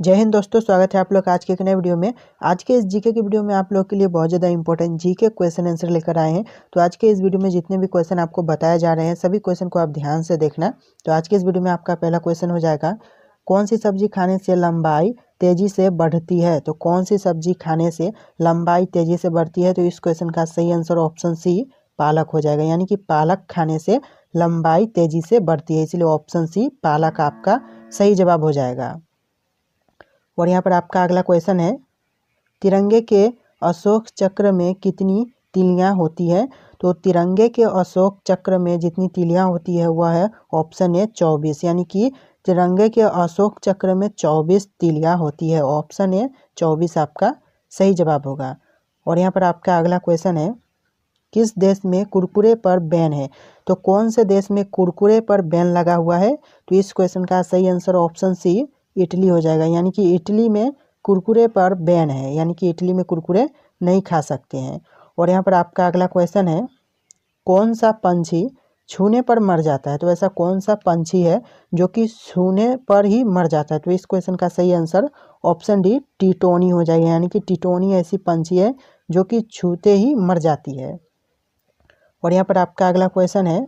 जय हिंद दोस्तों, स्वागत है आप लोग आज के एक नए वीडियो में। आज के इस जीके की वीडियो में आप लोग के लिए बहुत ज़्यादा इंपॉर्टेंट जीके क्वेश्चन आंसर लेकर आए हैं। तो आज के इस वीडियो में जितने भी क्वेश्चन आपको बताए जा रहे हैं सभी क्वेश्चन को आप ध्यान से देखना। तो आज के इस वीडियो में आपका पहला क्वेश्चन हो जाएगा, कौन सी सब्जी खाने से लंबाई तेजी से बढ़ती है। तो कौन सी सब्जी खाने से लंबाई तेजी से बढ़ती है। तो इस क्वेश्चन का सही आंसर ऑप्शन सी पालक हो जाएगा, यानी कि पालक खाने से लंबाई तेजी से बढ़ती है, इसलिए ऑप्शन सी पालक आपका सही जवाब हो जाएगा। और यहाँ पर आपका अगला क्वेश्चन है, तिरंगे के अशोक चक्र में कितनी तिलियाँ होती है। तो तिरंगे के अशोक चक्र में जितनी तिलियाँ होती है वह है ऑप्शन ए 24, यानी कि तिरंगे के अशोक चक्र में 24 तिलियाँ होती है। ऑप्शन ए 24 आपका सही जवाब होगा। और यहाँ पर आपका अगला क्वेश्चन है, किस देश में कुरकुरे पर बैन है। तो कौन से देश में कुरकुरे पर बैन लगा हुआ है। तो इस क्वेश्चन का सही आंसर ऑप्शन सी इटली हो जाएगा, यानी कि इटली में कुरकुरे पर बैन है, यानी कि इटली में कुरकुरे नहीं खा सकते हैं। और यहाँ पर आपका अगला क्वेश्चन है, कौन सा पंछी छूने पर मर जाता है। तो ऐसा कौन सा पंछी है जो कि छूने पर ही मर जाता है। तो इस क्वेश्चन का सही आंसर ऑप्शन डी टिटोनी हो जाएगा, यानी कि टिटोनी ऐसी पंछी है जो कि छूते ही मर जाती है। और यहाँ पर आपका अगला क्वेश्चन है,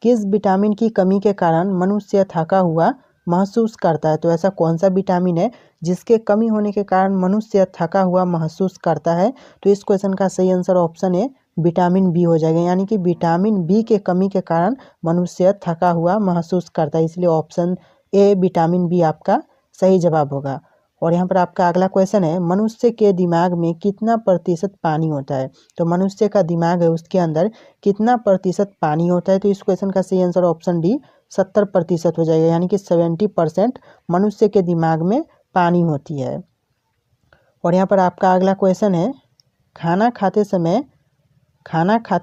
किस विटामिन की कमी के कारण मनुष्य थका हुआ महसूस करता है। तो ऐसा कौन सा विटामिन है जिसके कमी होने के कारण मनुष्य थका हुआ महसूस करता है। तो इस क्वेश्चन का सही आंसर ऑप्शन है विटामिन बी हो जाएगा, यानी कि विटामिन बी के कमी के कारण मनुष्य थका हुआ महसूस करता है, इसलिए ऑप्शन ए विटामिन बी आपका सही जवाब होगा। और यहाँ पर आपका अगला क्वेश्चन है, मनुष्य के दिमाग में कितना प्रतिशत पानी होता है। तो मनुष्य का दिमाग है उसके अंदर कितना प्रतिशत पानी होता है। तो इस क्वेश्चन का सही आंसर ऑप्शन डी 70% हो जाएगा, यानी कि 70% मनुष्य के दिमाग में पानी होती है। और यहाँ पर आपका अगला क्वेश्चन है, खाना खाते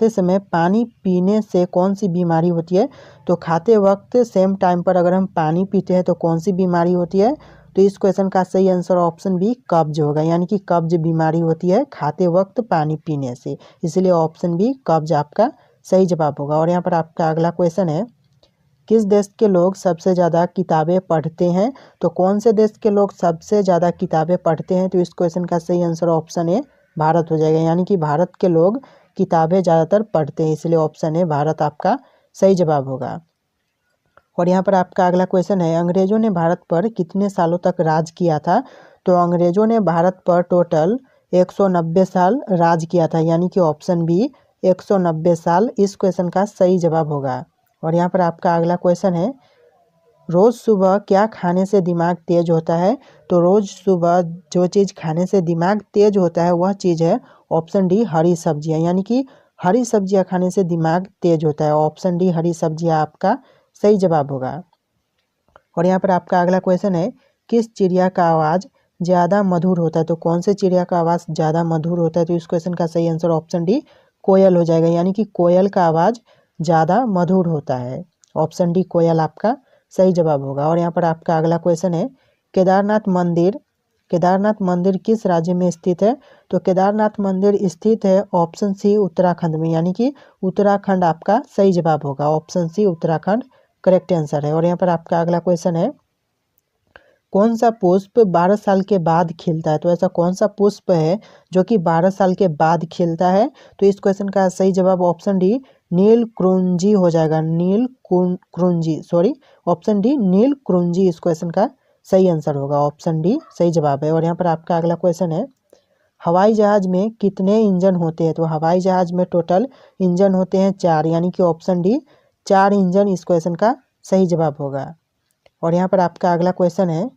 समय पानी पीने से कौन सी बीमारी होती है। तो खाते वक्त सेम टाइम पर अगर हम पानी पीते हैं तो कौन सी बीमारी होती है। तो इस क्वेश्चन का सही आंसर ऑप्शन बी कब्ज होगा, यानी कि कब्ज बीमारी होती है खाते वक्त पानी पीने से, इसलिए ऑप्शन बी कब्ज आपका सही जवाब होगा। और यहाँ पर आपका अगला क्वेश्चन है, किस देश के लोग सबसे ज़्यादा किताबें पढ़ते हैं। तो कौन से देश के लोग सबसे ज़्यादा किताबें पढ़ते हैं। तो इस क्वेश्चन का सही आंसर ऑप्शन ए भारत हो जाएगा, यानी कि भारत के लोग किताबें ज़्यादातर पढ़ते हैं, इसलिए ऑप्शन ए भारत आपका सही जवाब होगा। और यहाँ पर आपका अगला क्वेश्चन है, अंग्रेज़ों ने भारत पर कितने सालों तक राज किया था। तो अंग्रेज़ों ने भारत पर टोटल 190 साल राज किया था, यानी कि ऑप्शन बी 190 साल इस क्वेश्चन का सही जवाब होगा। और यहाँ पर आपका अगला क्वेश्चन है, रोज़ सुबह क्या खाने से दिमाग तेज होता है। तो रोज़ सुबह जो चीज़ खाने से दिमाग तेज होता है वह चीज़ है ऑप्शन डी हरी सब्जियाँ, यानी कि हरी सब्जियाँ खाने से दिमाग तेज होता है। ऑप्शन डी हरी सब्जियाँ आपका सही जवाब होगा। और यहाँ पर आपका अगला क्वेश्चन है, किस चिड़िया का आवाज़ ज़्यादा मधुर होता है। तो कौन से चिड़िया का आवाज़ ज़्यादा मधुर होता है। तो इस क्वेश्चन का सही आंसर ऑप्शन डी कोयल हो जाएगा, यानी कि कोयल का आवाज़ ज़्यादा मधुर होता है। ऑप्शन डी कोयल आपका सही जवाब होगा। और यहाँ पर आपका अगला क्वेश्चन है, केदारनाथ मंदिर किस राज्य में स्थित है। तो केदारनाथ मंदिर स्थित है ऑप्शन सी उत्तराखंड में, यानी कि उत्तराखंड आपका सही जवाब होगा। Option C Uttarakhand correct answer है। और यहाँ पर आपका अगला क्वेश्चन है, कौन सा पुष्प 12 साल के बाद खिलता है। तो ऐसा कौन सा पुष्प है जो कि 12 साल के बाद खिलता है। तो इस क्वेश्चन का सही जवाब ऑप्शन डी नील क्रुंजी हो जाएगा, ऑप्शन डी नील क्रुंजी इस क्वेश्चन का सही आंसर होगा। ऑप्शन डी सही जवाब है। और यहाँ पर आपका अगला क्वेश्चन है, हवाई जहाज में कितने इंजन होते हैं। तो हवाई जहाज में टोटल इंजन होते हैं 4, यानी कि ऑप्शन डी 4 इंजन इस क्वेश्चन का सही जवाब होगा। और यहाँ पर आपका अगला क्वेश्चन है,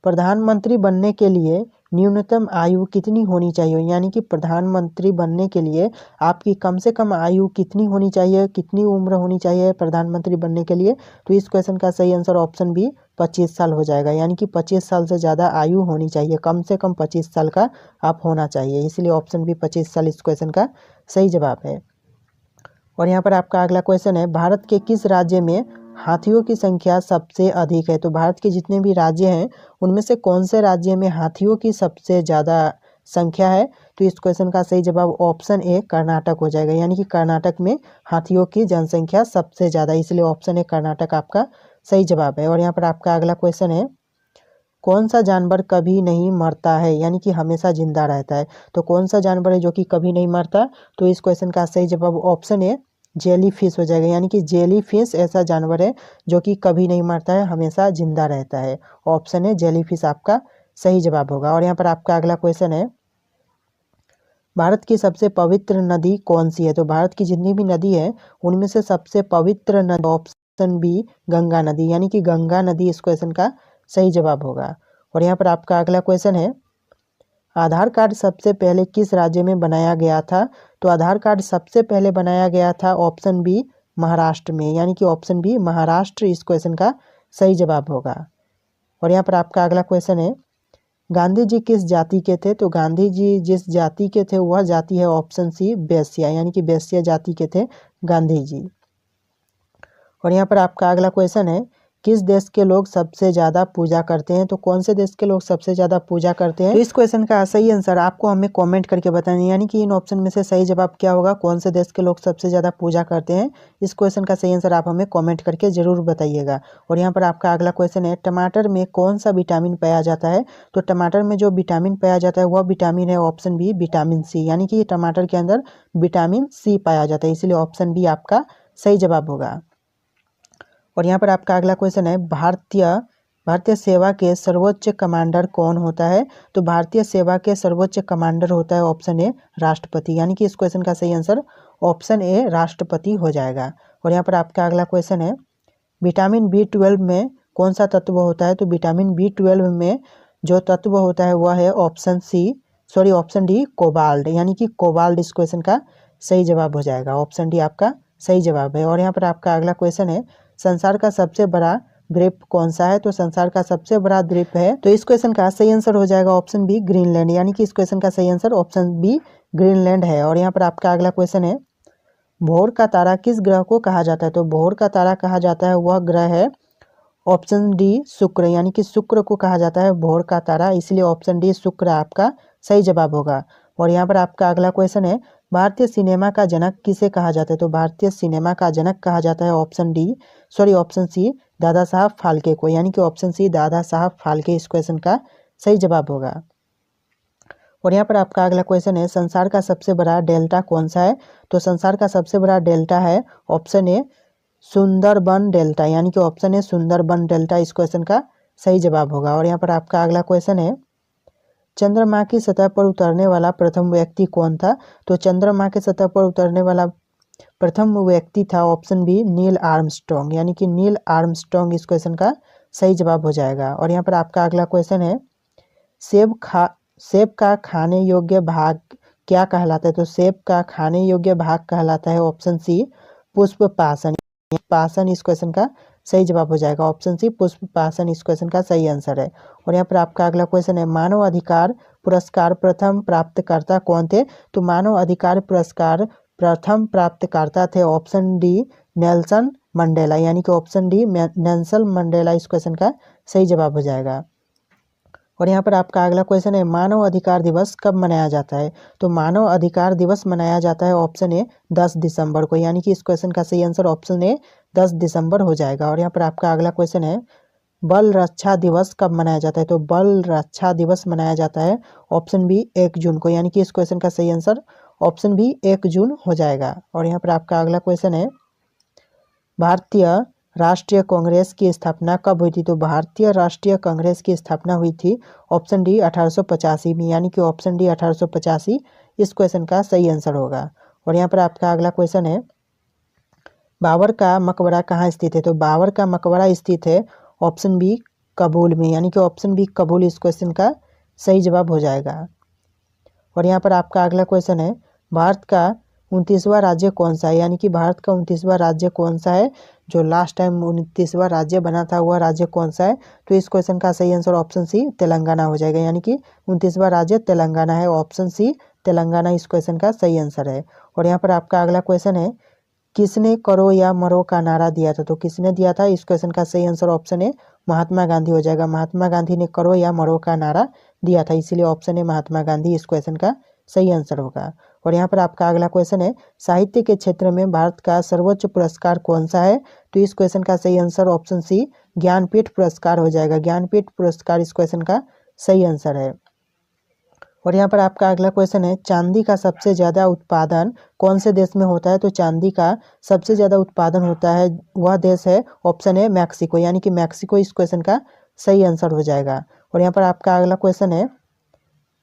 प्रधानमंत्री बनने के लिए न्यूनतम आयु कितनी होनी चाहिए। यानी कि प्रधानमंत्री बनने के लिए आपकी कम से कम आयु कितनी होनी चाहिए, कितनी उम्र होनी चाहिए प्रधानमंत्री बनने के लिए। तो इस क्वेश्चन का सही आंसर ऑप्शन बी 25 साल हो जाएगा, यानी कि 25 साल से ज़्यादा आयु होनी चाहिए, कम से कम 25 साल का आप होना चाहिए, इसलिए ऑप्शन बी 25 साल इस क्वेश्चन का सही जवाब है। और यहाँ पर आपका अगला क्वेश्चन है, भारत के किस राज्य में हाथियों की संख्या सबसे अधिक है। तो भारत के जितने भी राज्य हैं उनमें से कौन से राज्य में हाथियों की सबसे ज़्यादा संख्या है। तो इस क्वेश्चन का सही जवाब ऑप्शन ए कर्नाटक हो जाएगा, यानी कि कर्नाटक में हाथियों की जनसंख्या सबसे ज़्यादा, इसलिए ऑप्शन ए कर्नाटक आपका सही जवाब है। और यहाँ पर आपका अगला क्वेश्चन है, कौन सा जानवर कभी नहीं मरता है यानी कि हमेशा जिंदा रहता है। तो कौन सा जानवर है जो कि कभी नहीं मरता? तो इस क्वेश्चन का सही जवाब ऑप्शन ए जेली फिश हो जाएगा, यानी कि जेली फिश ऐसा जानवर है जो कि कभी नहीं मरता है, हमेशा जिंदा रहता है। ऑप्शन ए जेली फिश आपका सही जवाब होगा। और यहाँ पर आपका अगला क्वेश्चन है, भारत की सबसे पवित्र नदी कौन सी है? तो भारत की जितनी भी नदी है उनमें से सबसे पवित्र नदी ऑप्शन बी गंगा नदी, यानी कि गंगा नदी इस क्वेश्चन का सही जवाब होगा। और यहाँ पर आपका अगला क्वेश्चन है, आधार कार्ड सबसे पहले किस राज्य में बनाया गया था? तो आधार कार्ड सबसे पहले बनाया गया था ऑप्शन बी महाराष्ट्र में, यानी कि ऑप्शन बी महाराष्ट्र इस क्वेश्चन का सही जवाब होगा। और यहाँ पर आपका अगला क्वेश्चन है, गांधी जी किस जाति के थे? तो गांधी जी जिस जाति के थे वह जाति है ऑप्शन सी वैश्या, यानी कि वैश्या जाति के थे गांधी जी। और यहाँ पर आपका अगला क्वेश्चन है, किस देश के लोग सबसे ज़्यादा पूजा करते हैं? तो कौन से देश के लोग सबसे ज़्यादा पूजा करते हैं? तो इस क्वेश्चन का सही आंसर आपको हमें कमेंट करके बताना है, यानी कि इन ऑप्शन में से सही जवाब क्या होगा, कौन से देश के लोग सबसे ज़्यादा पूजा करते हैं? इस क्वेश्चन का सही आंसर आप हमें कमेंट करके ज़रूर बताइएगा। और यहाँ पर आपका अगला क्वेश्चन है, टमाटर में कौन सा विटामिन पाया जाता है? तो टमाटर में जो विटामिन पाया जाता है वह विटामिन है ऑप्शन बी विटामिन सी, यानी कि टमाटर के अंदर विटामिन सी पाया जाता है, इसलिए ऑप्शन बी आपका सही जवाब होगा। और यहाँ पर आपका अगला क्वेश्चन है, भारतीय सेवा के सर्वोच्च कमांडर कौन होता है? तो भारतीय सेवा के सर्वोच्च कमांडर होता है ऑप्शन ए राष्ट्रपति, यानी कि इस क्वेश्चन का सही आंसर ऑप्शन ए राष्ट्रपति हो जाएगा। और यहाँ पर आपका अगला क्वेश्चन है, विटामिन B12 में कौन सा तत्व होता है? तो विटामिन B12 में जो तत्व होता है वह है ऑप्शन डी कोबाल्ट, यानी कि कोबाल्ट इस क्वेश्चन का सही जवाब हो जाएगा। ऑप्शन डी आपका सही जवाब है। और यहाँ पर आपका अगला क्वेश्चन है, संसार का सबसे बड़ा द्वीप कौन सा है? तो संसार का सबसे बड़ा द्वीप है, तो इस क्वेश्चन का सही आंसर हो जाएगा ऑप्शन बी ग्रीनलैंड, यानी कि इस क्वेश्चन का सही आंसर ऑप्शन बी ग्रीनलैंड है। और यहाँ पर आपका अगला क्वेश्चन है, भोर का तारा किस ग्रह को कहा जाता है? तो भोर का तारा कहा जाता है वह ग्रह है ऑप्शन डी शुक्र, यानी कि शुक्र को कहा जाता है भोर का तारा, इसलिए ऑप्शन डी शुक्र आपका सही जवाब होगा। और यहाँ पर आपका अगला क्वेश्चन है, भारतीय सिनेमा का जनक किसे कहा जाता है? तो भारतीय सिनेमा का जनक कहा जाता है ऑप्शन सी दादा साहब फाल्के को, यानी कि ऑप्शन सी दादा साहब फाल्के इस क्वेश्चन का सही जवाब होगा। और यहाँ पर आपका अगला क्वेश्चन है, संसार का सबसे बड़ा डेल्टा कौन सा है? तो संसार का सबसे बड़ा डेल्टा है ऑप्शन ए सुंदरबन डेल्टा, यानी कि ऑप्शन ए सुंदरबन डेल्टा इस क्वेश्चन का सही जवाब होगा। और यहाँ पर आपका अगला क्वेश्चन है, चंद्रमा की सतह पर उतरने वाला प्रथम व्यक्ति कौन था? तो चंद्रमा की सतह पर उतरने वाला प्रथम व्यक्ति था ऑप्शन बी नील आर्मस्ट्रॉन्ग, यानी कि नील आर्मस्ट्रॉन्ग इस क्वेश्चन का सही जवाब हो जाएगा। और यहाँ पर आपका अगला क्वेश्चन है, सेब का खाने योग्य भाग क्या कहलाता है? तो सेब का खाने योग्य भाग कहलाता है ऑप्शन सी पुष्प पासन इस क्वेश्चन का सही जवाब हो जाएगा। ऑप्शन सी पुष्प पासन इस क्वेश्चन का सही आंसर है। और यहाँ पर आपका अगला क्वेश्चन है, मानव अधिकार पुरस्कार प्रथम प्राप्तकर्ता कौन थे? तो मानव अधिकार पुरस्कार प्रथम प्राप्तकर्ता थे ऑप्शन डी नेल्सन मंडेला, यानी कि ऑप्शन डी नेल्सन मंडेला इस क्वेश्चन का सही जवाब हो जाएगा। और यहाँ पर आपका अगला क्वेश्चन है, मानव अधिकार दिवस कब मनाया जाता है? तो मानव अधिकार दिवस मनाया जाता है ऑप्शन ए 10 दिसंबर को, यानी कि इस क्वेश्चन का सही आंसर ऑप्शन ए 10 दिसंबर हो जाएगा। और यहाँ पर आपका अगला क्वेश्चन है, बल रक्षा दिवस कब मनाया जाता है? तो बल रक्षा दिवस मनाया जाता है ऑप्शन बी 1 जून को, यानी कि इस क्वेश्चन का सही आंसर ऑप्शन बी 1 जून हो जाएगा। और यहाँ पर आपका अगला क्वेश्चन है, भारतीय राष्ट्रीय कांग्रेस की स्थापना कब हुई थी? तो भारतीय राष्ट्रीय कांग्रेस की स्थापना हुई थी ऑप्शन डी 1885 में, यानी कि ऑप्शन डी 1885 इस क्वेश्चन का सही आंसर होगा। और यहाँ पर आपका अगला क्वेश्चन है, बाबर का मकबरा कहाँ स्थित है? तो बाबर का मकबरा स्थित है ऑप्शन बी काबुल में, यानी कि ऑप्शन बी काबुल इस क्वेश्चन का सही जवाब हो जाएगा। और यहाँ पर आपका अगला क्वेश्चन है, भारत का 29वां राज्य कौन सा है? यानी कि भारत का 29वां राज्य कौन सा है? जो लास्ट टाइम 29वां राज्य बना था वह राज्य कौन सा है? तो इस क्वेश्चन का सही आंसर ऑप्शन सी तेलंगाना हो जाएगा, यानी कि 29वां राज्य तेलंगाना है, ऑप्शन सी तेलंगाना इस क्वेश्चन का सही आंसर है। और यहाँ पर आपका अगला क्वेश्चन है, किसने करो या मरो का नारा दिया था? तो किसने दिया था? इस क्वेश्चन का सही आंसर ऑप्शन ए महात्मा गांधी हो जाएगा। महात्मा गांधी ने करो या मरो का नारा दिया था, इसीलिए ऑप्शन ए महात्मा गांधी इस क्वेश्चन का सही आंसर होगा। और यहाँ पर आपका अगला क्वेश्चन है, साहित्य के क्षेत्र में भारत का सर्वोच्च पुरस्कार कौन सा है? तो इस क्वेश्चन का सही आंसर ऑप्शन सी ज्ञानपीठ पुरस्कार हो जाएगा। ज्ञानपीठ पुरस्कार इस क्वेश्चन का सही आंसर है। और यहाँ पर आपका अगला क्वेश्चन है, चांदी का सबसे ज़्यादा उत्पादन कौन से देश में होता है? तो चांदी का सबसे ज़्यादा उत्पादन होता है वह देश है, ऑप्शन है मैक्सिको, यानी कि मैक्सिको इस क्वेश्चन का सही आंसर हो जाएगा। और यहाँ पर आपका अगला क्वेश्चन है,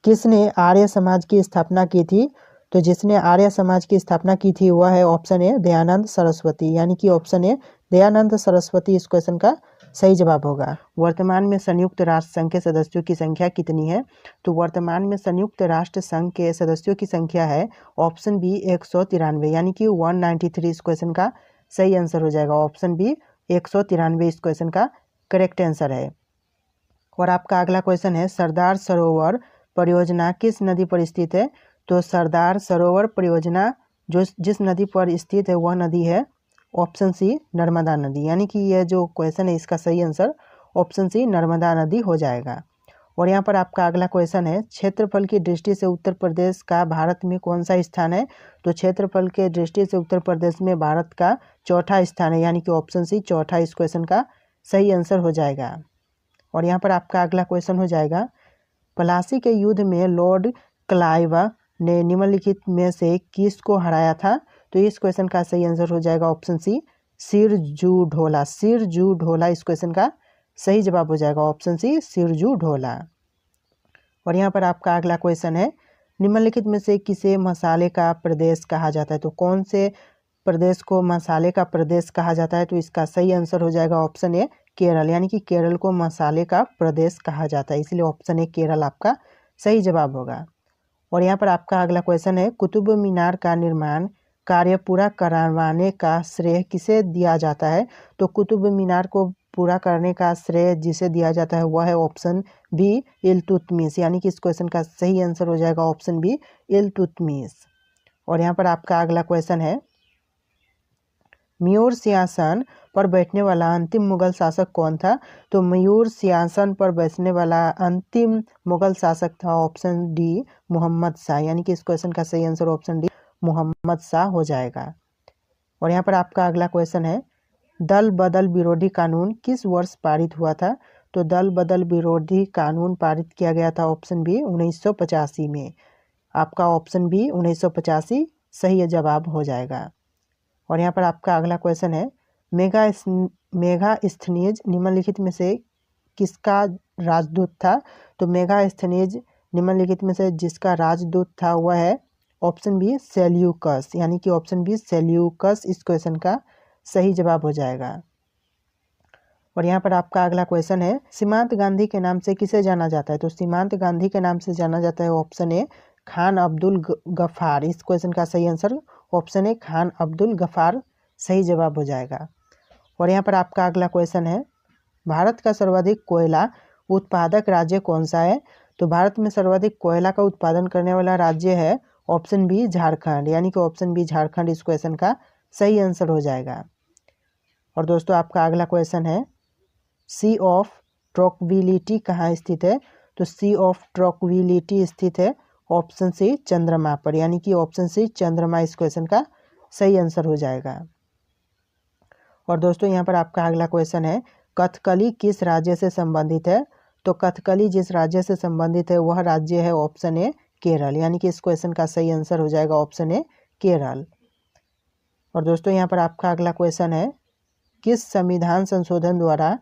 किसने आर्य समाज की स्थापना की थी? तो जिसने आर्य समाज की स्थापना की थी वह है, ऑप्शन है दयानंद सरस्वती, यानी कि ऑप्शन है दयानंद सरस्वती इस क्वेश्चन का सही जवाब होगा। वर्तमान में संयुक्त राष्ट्र संघ के सदस्यों की संख्या कितनी है? तो वर्तमान में संयुक्त राष्ट्र संघ के सदस्यों की संख्या है, ऑप्शन बी 193, यानी कि 193 इस क्वेश्चन का सही आंसर हो जाएगा। ऑप्शन बी 193 इस क्वेश्चन का करेक्ट आंसर है। और आपका अगला क्वेश्चन है, सरदार सरोवर परियोजना किस नदी पर स्थित है? तो सरदार सरोवर परियोजना जो जिस नदी पर स्थित है वह नदी है, ऑप्शन सी नर्मदा नदी, यानी कि यह जो क्वेश्चन है इसका सही आंसर ऑप्शन सी नर्मदा नदी हो जाएगा। और यहाँ पर आपका अगला क्वेश्चन है, क्षेत्रफल की दृष्टि से उत्तर प्रदेश का भारत में कौन सा स्थान है? तो क्षेत्रफल के दृष्टि से उत्तर प्रदेश में भारत का चौथा स्थान है, यानी कि ऑप्शन सी चौथा इस क्वेश्चन का सही आंसर हो जाएगा। और यहाँ पर आपका अगला क्वेश्चन हो जाएगा, प्लासी के युद्ध में लॉर्ड क्लाइव ने निम्नलिखित में से किसको हराया था? तो इस क्वेश्चन का सही आंसर हो जाएगा ऑप्शन सी सिरजू ढोला। सिरजू ढोला इस क्वेश्चन का सही जवाब हो जाएगा, ऑप्शन सी सिरजू ढोला। और यहाँ पर आपका अगला क्वेश्चन है, निम्नलिखित में से किसे मसाले का प्रदेश कहा जाता है? तो कौन से प्रदेश को मसाले का प्रदेश कहा जाता है? तो इसका सही आंसर हो जाएगा ऑप्शन ए केरल, यानी कि केरल को मसाले का प्रदेश कहा जाता है, इसलिए ऑप्शन ए केरल आपका सही जवाब होगा। और यहाँ पर आपका अगला क्वेश्चन है, कुतुब मीनार का निर्माण कार्य पूरा करवाने का श्रेय किसे दिया जाता है? तो कुतुब मीनार को पूरा करने का श्रेय जिसे दिया जाता है वह है ऑप्शन बी इल्तुतमिश, यानी कि इस क्वेश्चन का सही आंसर हो जाएगा ऑप्शन बी इल्तुतमिश। और यहाँ पर आपका अगला क्वेश्चन है, मयूर सिंहासन पर बैठने वाला अंतिम मुगल शासक कौन था? तो मयूर सिंहासन पर बैठने वाला अंतिम मुगल शासक था, ऑप्शन डी मोहम्मद शाह, यानी कि इस क्वेश्चन का सही answer option D Mohammad Shah हो जाएगा। और यहाँ पर आपका अगला क्वेश्चन है, दल बदल विरोधी कानून किस वर्ष पारित हुआ था? तो दल बदल विरोधी कानून पारित किया गया था, ऑप्शन बी 1985 में, आपका ऑप्शन बी 1985 सही जवाब हो जाएगा। और यहाँ पर आपका अगला क्वेश्चन है, मेगास्थनीज निम्नलिखित में से किसका राजदूत था? तो मेगास्थनीज निम्नलिखित में से जिसका राजदूत था वह है ऑप्शन बी सेल्यूकस, यानी कि ऑप्शन बी सेल्यूकस इस क्वेश्चन का सही जवाब हो जाएगा। और यहाँ पर आपका अगला क्वेश्चन है, सीमांत गांधी के नाम से किसे जाना जाता है? तो सीमांत गांधी के नाम से जाना जाता है, ऑप्शन ए खान अब्दुल गफ्फार, इस क्वेश्चन का सही answer option A Khan Abdul Ghaffar सही जवाब हो जाएगा। और यहाँ पर आपका अगला क्वेश्चन है, भारत का सर्वाधिक कोयला उत्पादक राज्य कौन सा है? तो भारत में सर्वाधिक कोयला का उत्पादन करने वाला राज्य है, ऑप्शन बी झारखंड, यानी कि ऑप्शन बी झारखंड इस क्वेश्चन का सही आंसर हो जाएगा। और दोस्तों आपका अगला क्वेश्चन है, सी ऑफ ट्रॉक्विलिटी कहाँ स्थित है? तो सी ऑफ ट्रॉक्विलिटी स्थित है ऑप्शन सी चंद्रमा पर, यानी कि ऑप्शन सी चंद्रमा इस क्वेश्चन का सही आंसर हो जाएगा। और दोस्तों यहाँ पर आपका अगला क्वेश्चन है, कथकली किस राज्य से संबंधित है? तो कथकली जिस राज्य से संबंधित है वह राज्य है ऑप्शन ए केरल, यानी कि इस क्वेश्चन का सही आंसर हो जाएगा ऑप्शन ए केरल। और दोस्तों यहाँ पर आपका अगला क्वेश्चन है, किस संविधान संशोधन द्वारा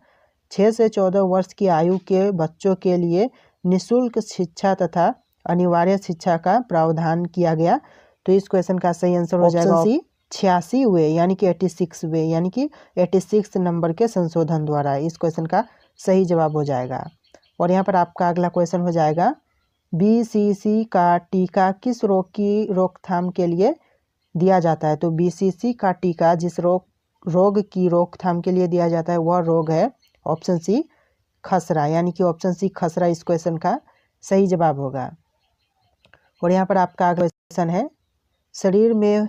6 से 14 वर्ष की आयु के बच्चों के लिए निःशुल्क शिक्षा तथा अनिवार्य शिक्षा का प्रावधान किया गया? तो इस क्वेश्चन का सही आंसर हो जाएगा सी 86वें, यानी कि 86वें, यानी कि 86 नंबर के संशोधन द्वारा इस क्वेश्चन का सही जवाब हो जाएगा। और यहाँ पर आपका अगला क्वेश्चन हो जाएगा, बीसीसी का टीका किस रोग की रोकथाम के लिए दिया जाता है? तो बीसीसी का टीका जिस रोग की रोकथाम के लिए दिया जाता है वह रोग है ऑप्शन सी खसरा, यानी कि ऑप्शन सी खसरा इस क्वेश्चन का सही जवाब होगा। और यहाँ पर आपका अगला क्वेश्चन है, शरीर में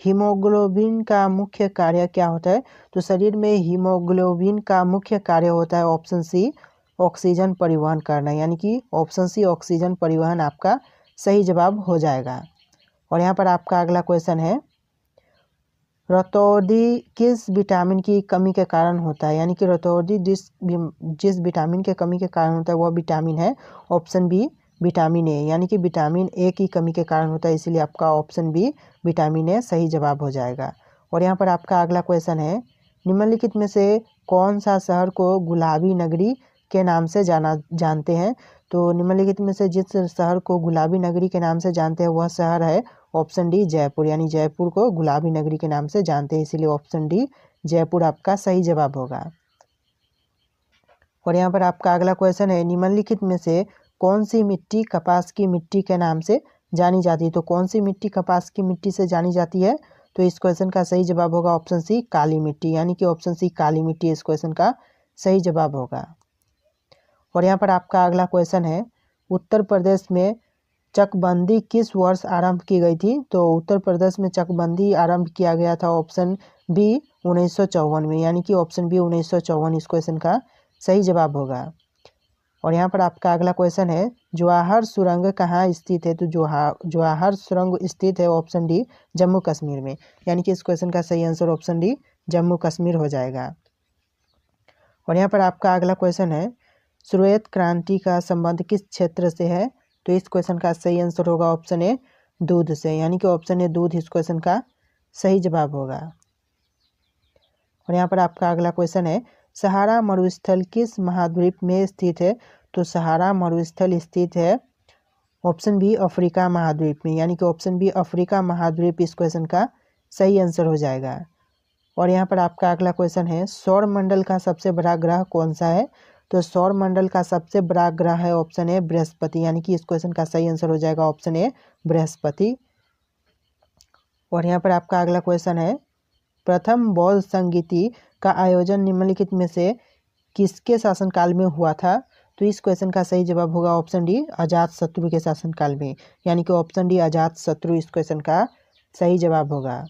हीमोग्लोबिन का मुख्य कार्य क्या होता है? तो शरीर में हीमोग्लोबिन का मुख्य कार्य होता है ऑप्शन सी ऑक्सीजन परिवहन करना, यानी कि ऑप्शन सी ऑक्सीजन परिवहन आपका सही जवाब हो जाएगा। और यहाँ पर आपका अगला क्वेश्चन है, रतौंधी किस विटामिन की कमी के कारण होता है, यानी कि रतौंधी जिस विटामिन के कमी के कारण होता है वह विटामिन है ऑप्शन बी विटामिन ए, यानी कि विटामिन ए की कमी के कारण होता है, इसीलिए आपका ऑप्शन बी विटामिन ए सही जवाब हो जाएगा। और यहाँ पर आपका अगला क्वेश्चन है, निम्नलिखित में से कौन सा शहर को गुलाबी नगरी के नाम से जानते हैं। तो निम्नलिखित में से जिस शहर को गुलाबी नगरी के नाम से जानते हैं वह शहर है ऑप्शन डी जयपुर, यानी जयपुर को गुलाबी नगरी के नाम से जानते हैं, इसीलिए ऑप्शन डी जयपुर आपका सही जवाब होगा। और यहाँ पर आपका अगला क्वेश्चन है, निम्नलिखित में से कौन सी मिट्टी कपास की मिट्टी के नाम से जानी जाती है। तो कौन सी मिट्टी कपास की मिट्टी से जानी जाती है, तो इस क्वेश्चन का सही जवाब होगा ऑप्शन सी काली मिट्टी, यानी कि ऑप्शन सी काली मिट्टी इस क्वेश्चन का सही जवाब होगा। और यहाँ पर आपका अगला क्वेश्चन है, उत्तर प्रदेश में चकबंदी किस वर्ष आरंभ की गई थी। तो उत्तर प्रदेश में चकबंदी आरंभ किया गया था ऑप्शन बी 1954 में, यानी कि ऑप्शन बी 1954 इस क्वेश्चन का सही जवाब होगा। और यहाँ पर आपका अगला क्वेश्चन है, जवाहर सुरंग कहाँ स्थित है। तो जवाहर सुरंग स्थित है ऑप्शन डी जम्मू कश्मीर में, यानी कि इस क्वेश्चन का सही answer option D Jammu Kashmir हो जाएगा। और यहाँ पर आपका अगला क्वेश्चन है, श्वेत क्रांति का संबंध किस क्षेत्र से है। तो इस क्वेश्चन का सही आंसर होगा ऑप्शन ए दूध से, यानी कि ऑप्शन ए दूध इस क्वेश्चन का सही जवाब होगा। और यहाँ पर आपका अगला क्वेश्चन है, सहारा मरुस्थल किस महाद्वीप में स्थित है। तो सहारा मरुस्थल स्थित है ऑप्शन बी अफ्रीका महाद्वीप में, यानी कि ऑप्शन बी अफ्रीका महाद्वीप इस क्वेश्चन का सही आंसर हो जाएगा। और यहाँ पर आपका अगला क्वेश्चन है, सौर मंडल का सबसे बड़ा ग्रह कौन सा है। तो सौर मंडल का सबसे बड़ा ग्रह है ऑप्शन ए बृहस्पति, यानी कि इस क्वेश्चन का सही आंसर हो जाएगा ऑप्शन ए बृहस्पति। और यहाँ पर आपका अगला क्वेश्चन है, प्रथम बौद्ध संगीति का आयोजन निम्नलिखित में से किसके शासनकाल में हुआ था। तो इस क्वेश्चन का सही जवाब होगा ऑप्शन डी अजातशत्रु के शासनकाल में, यानी कि ऑप्शन डी अजातशत्रु इस क्वेश्चन का सही जवाब होगा।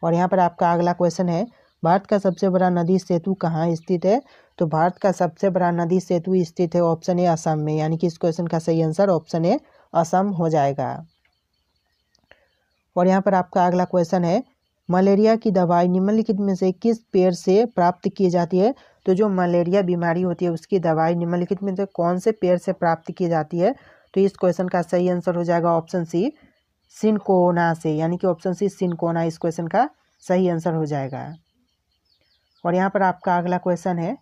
और यहाँ पर आपका अगला क्वेश्चन है, भारत का सबसे बड़ा नदी सेतु कहाँ स्थित है। तो भारत का सबसे बड़ा नदी सेतु स्थित है ऑप्शन ए असम में, यानी कि इस क्वेश्चन का सही आंसर ऑप्शन ए असम हो जाएगा। और यहाँ पर आपका अगला क्वेश्चन है, मलेरिया की दवाई निम्नलिखित में से किस पेड़ से प्राप्त की जाती है। तो जो मलेरिया बीमारी होती है उसकी दवाई निम्नलिखित में से कौन से पेड़ से प्राप्त की जाती है। तो इस क्वेश्चन का सही आंसर हो जाएगा ऑप्शन सी सिनकोना से, यानी कि ऑप्शन सी सिनकोना इस क्वेश्चन का सही आंसर हो जाएगा। और यहाँ पर आपका अगला क्वेश्चन है,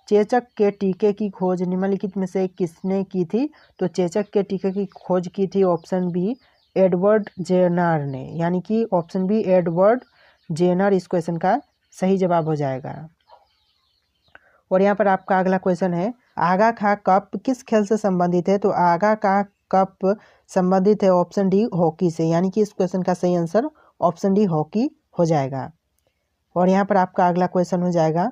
चेचक के टीके की खोज निम्नलिखित में से किसने की थी। तो चेचक के टीके की खोज की थी ऑप्शन बी एडवर्ड जेनर ने, यानी कि ऑप्शन बी एडवर्ड जेनर इस क्वेश्चन का सही जवाब हो जाएगा। और यहाँ पर आपका अगला क्वेश्चन है, आगा खा कप किस खेल से संबंधित है। तो आगा का कप संबंधित है ऑप्शन डी हॉकी से, यानी कि इस क्वेश्चन का सही आंसर ऑप्शन डी हॉकी हो जाएगा। और यहाँ पर आपका अगला क्वेश्चन हो जाएगा,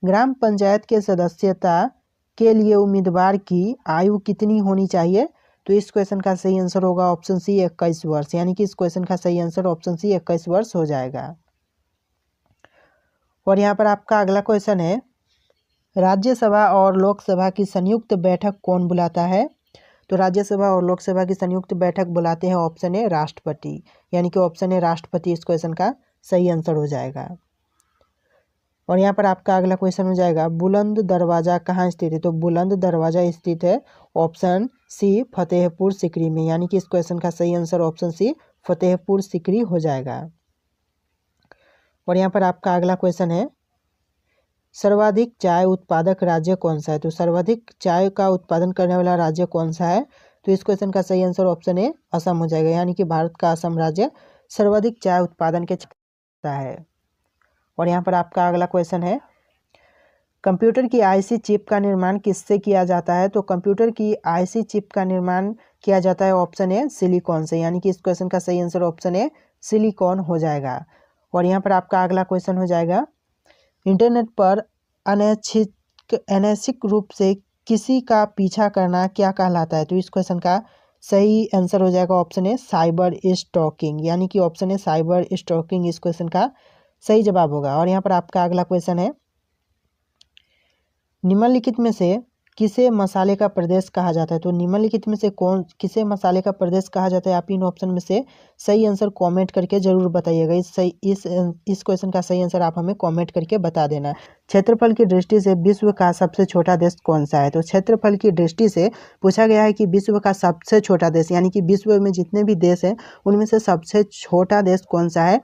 ग्राम पंचायत के सदस्यता के लिए उम्मीदवार की आयु कितनी होनी चाहिए। तो इस क्वेश्चन का सही आंसर होगा ऑप्शन सी 21 वर्ष, यानी कि इस क्वेश्चन का सही आंसर ऑप्शन सी 21 वर्ष हो जाएगा। और यहाँ पर आपका अगला क्वेश्चन है, राज्यसभा और लोकसभा की संयुक्त बैठक कौन बुलाता है। तो राज्यसभा और लोकसभा की संयुक्त बैठक बुलाते हैं ऑप्शन ए राष्ट्रपति, यानी कि ऑप्शन ए राष्ट्रपति इस क्वेश्चन का सही आंसर हो जाएगा। और यहाँ पर आपका अगला क्वेश्चन हो जाएगा, बुलंद दरवाज़ा कहाँ स्थित है। तो बुलंद दरवाज़ा स्थित है ऑप्शन सी फतेहपुर सिकरी में, यानी कि इस क्वेश्चन का सही answer option C Fatehpur Sikri हो जाएगा। और यहाँ पर आपका अगला क्वेश्चन है, सर्वाधिक चाय उत्पादक राज्य कौन सा है। तो सर्वाधिक चाय का उत्पादन करने वाला राज्य कौन सा है। तो इस क्वेश्चन का सही आंसर ऑप्शन ए असम हो जाएगा, यानी कि भारत का असम राज्य सर्वाधिक चाय उत्पादन के क्षेत्र है। और यहाँ पर आपका अगला क्वेश्चन है, कंप्यूटर की आईसी चिप का निर्माण किससे किया जाता है। तो कंप्यूटर की आईसी चिप का निर्माण किया जाता है ऑप्शन ए सिलिकॉन से, यानी कि इस क्वेश्चन का सही आंसर ऑप्शन ए सिलिकॉन हो जाएगा। और यहाँ पर आपका अगला क्वेश्चन हो जाएगा, इंटरनेट पर अनैच्छिक रूप से किसी का पीछा करना क्या कहलाता है। तो इस क्वेश्चन का सही आंसर हो जाएगा ऑप्शन ए साइबर स्टॉकिंग, यानी कि ऑप्शन ए साइबर स्टॉकिंग इस क्वेश्चन का सही जवाब होगा। और यहाँ पर आपका अगला क्वेश्चन है, निम्नलिखित में से किसे मसाले का प्रदेश कहा जाता है? तो निम्नलिखित में से किसे मसाले का प्रदेश कहा जाता है? आप इन ऑप्शन में से सही आंसर कमेंट करके जरूर बताइएगा। इस क्वेश्चन का सही आंसर आप हमें कमेंट करके बता देना। क्षेत्रफल की दृष्टि से विश्व का सबसे छोटा देश कौन सा है? तो क्षेत्रफल की दृष्टि से पूछा गया है कि विश्व का सबसे छोटा देश, यानी कि विश्व में जितने भी देश हैं उनमें से सबसे छोटा देश कौन सा है?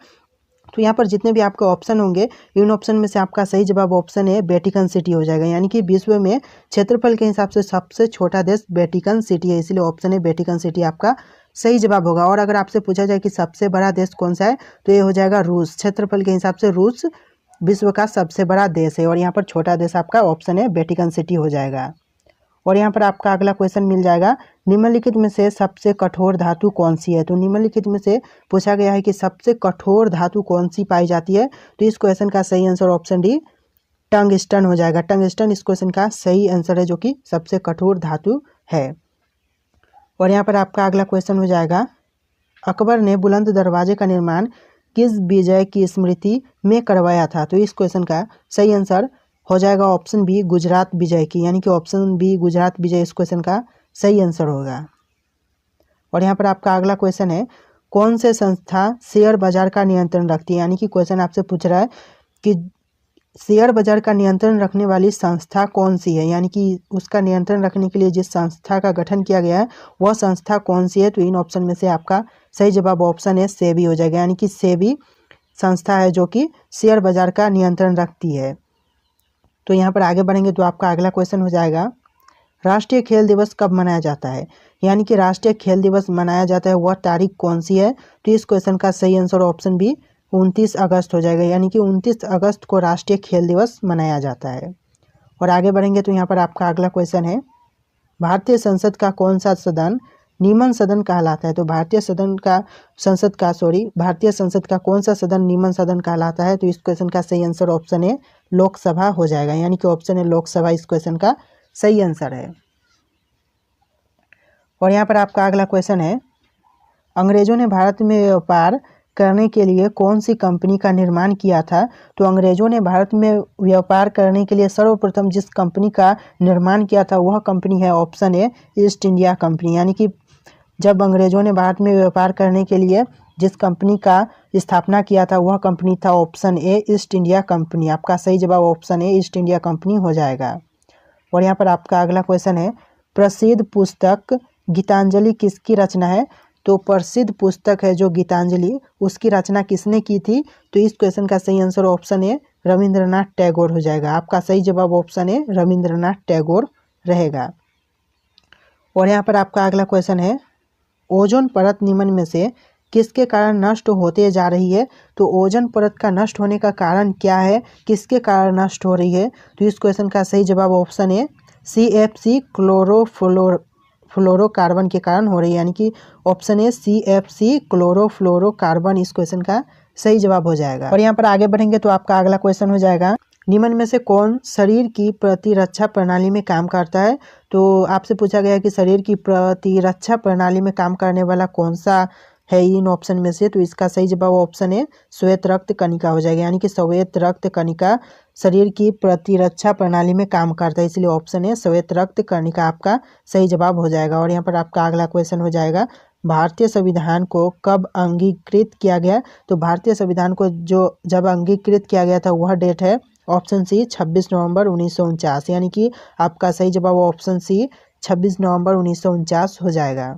तो यहाँ पर जितने भी आपके ऑप्शन होंगे, इन ऑप्शन में से आपका सही जवाब ऑप्शन है वेटिकन सिटी हो जाएगा। यानी कि विश्व में क्षेत्रफल के हिसाब से सबसे छोटा देश वेटिकन सिटी है, इसलिए ऑप्शन है वेटिकन सिटी आपका सही जवाब होगा। और अगर आपसे पूछा जाए कि सबसे बड़ा देश कौन सा है, तो ये हो जाएगा रूस। क्षेत्रफल के हिसाब से रूस विश्व का सबसे बड़ा देश है, और यहाँ पर छोटा देश आपका ऑप्शन है वेटिकन सिटी हो जाएगा। और यहाँ पर आपका अगला क्वेश्चन मिल जाएगा, निम्नलिखित में से सबसे कठोर धातु कौन सी है? तो निम्नलिखित में से पूछा गया है कि सबसे कठोर धातु कौन सी पाई जाती है? तो इस क्वेश्चन का सही आंसर ऑप्शन डी टंगस्टन हो जाएगा। टंगस्टन इस क्वेश्चन का सही आंसर है, जो कि सबसे कठोर धातु है। और यहाँ पर आपका अगला क्वेश्चन हो जाएगा, अकबर ने बुलंद दरवाजे का निर्माण किस विजय की स्मृति में करवाया था? तो इस क्वेश्चन का सही आंसर हो जाएगा ऑप्शन बी गुजरात विजय की, यानी कि ऑप्शन बी गुजरात विजय इस क्वेश्चन का सही आंसर होगा। और यहाँ पर आपका अगला क्वेश्चन है, कौन से संस्था शेयर बाजार का नियंत्रण रखती है? यानी कि क्वेश्चन आपसे पूछ रहा है कि शेयर बाजार का नियंत्रण रखने वाली संस्था कौन सी है, यानी कि उसका नियंत्रण रखने के लिए जिस संस्था का गठन किया गया है वह संस्था कौन सी है? तो इन ऑप्शन में से आपका सही जवाब ऑप्शन है सेबी हो जाएगा। यानी कि सेबी संस्था है जो कि शेयर बाजार का नियंत्रण रखती है। तो यहाँ पर आगे बढ़ेंगे तो आपका अगला क्वेश्चन हो जाएगा, राष्ट्रीय खेल दिवस कब मनाया जाता है? यानी कि राष्ट्रीय खेल दिवस मनाया जाता है वह तारीख कौन सी है? तो इस क्वेश्चन का सही आंसर ऑप्शन बी 29 अगस्त हो जाएगा। यानी कि 29 अगस्त को राष्ट्रीय खेल दिवस मनाया जाता है। और आगे बढ़ेंगे तो यहाँ पर आपका अगला क्वेश्चन है, भारतीय संसद का कौन सा सदन निम्न सदन कहलाता है? तो भारतीय संसद का कौन सा सदन निम्न सदन कहलाता है? तो इस क्वेश्चन का सही आंसर ऑप्शन है लोकसभा हो जाएगा। यानी कि ऑप्शन है लोकसभा इस क्वेश्चन का सही आंसर है। और यहाँ पर आपका अगला क्वेश्चन है, अंग्रेजों ने भारत में व्यापार करने के लिए कौन सी कंपनी का निर्माण किया था? तो अंग्रेजों ने भारत में व्यापार करने के लिए सर्वप्रथम जिस कंपनी का निर्माण किया था वह कंपनी है ऑप्शन ए ईस्ट इंडिया कंपनी। यानी कि जब अंग्रेजों ने भारत में व्यापार करने के लिए जिस कंपनी का स्थापना किया था वह कंपनी था option A east India company. आपका सही जवाब option A east India company हो जाएगा। और यहाँ पर आपका अगला क्वेश्चन है, प्रसिद्ध पुस्तक गीतांजलि किसकी रचना है? तो प्रसिद्ध पुस्तक है जो गीतांजलि, उसकी रचना किसने की थी? तो इस क्वेश्चन का सही आंसर ऑप्शन है रविंद्रनाथ टैगोर हो जाएगा। आपका सही जवाब ऑप्शन है रविंद्रनाथ टैगोर रहेगा। और यहाँ पर आपका अगला क्वेश्चन है, ओजोन परत निम्न में से किसके कारण नष्ट होते जा रही है? तो ओजोन परत का नष्ट होने का कारण क्या है, किसके कारण नष्ट हो रही है? तो इस क्वेश्चन का सही जवाब ऑप्शन है CFC क्लोरोफ्लोरोकार्बन के कारण हो रही है। यानी कि ऑप्शन है CFC क्लोरोफ्लोरोकार्बन इस क्वेश्चन का सही जवाब हो जाएगा। और यहाँ पर आगे बढ़ेंगे तो आपका अगला क्वेश्चन हो जाएगा, निम्न में से कौन शरीर की प्रतिरक्षा प्रणाली में काम करता है? तो आपसे पूछा गया है कि शरीर की प्रतिरक्षा प्रणाली में काम करने वाला कौन सा है इन ऑप्शन में से? तो इसका सही जवाब ऑप्शन है श्वेत रक्त कणिका हो जाएगा। यानी कि श्वेत रक्त कणिका शरीर की प्रतिरक्षा प्रणाली में काम करता है, इसलिए ऑप्शन है श्वेत रक्त कणिका आपका सही जवाब हो जाएगा। और यहाँ पर आपका अगला क्वेश्चन हो जाएगा, भारतीय संविधान को कब अंगीकृत किया गया? तो भारतीय संविधान को जब अंगीकृत किया गया था वह डेट है ऑप्शन सी 26 नवंबर 1949। यानी कि आपका सही जवाब ऑप्शन सी 26 नवंबर 1949 हो जाएगा।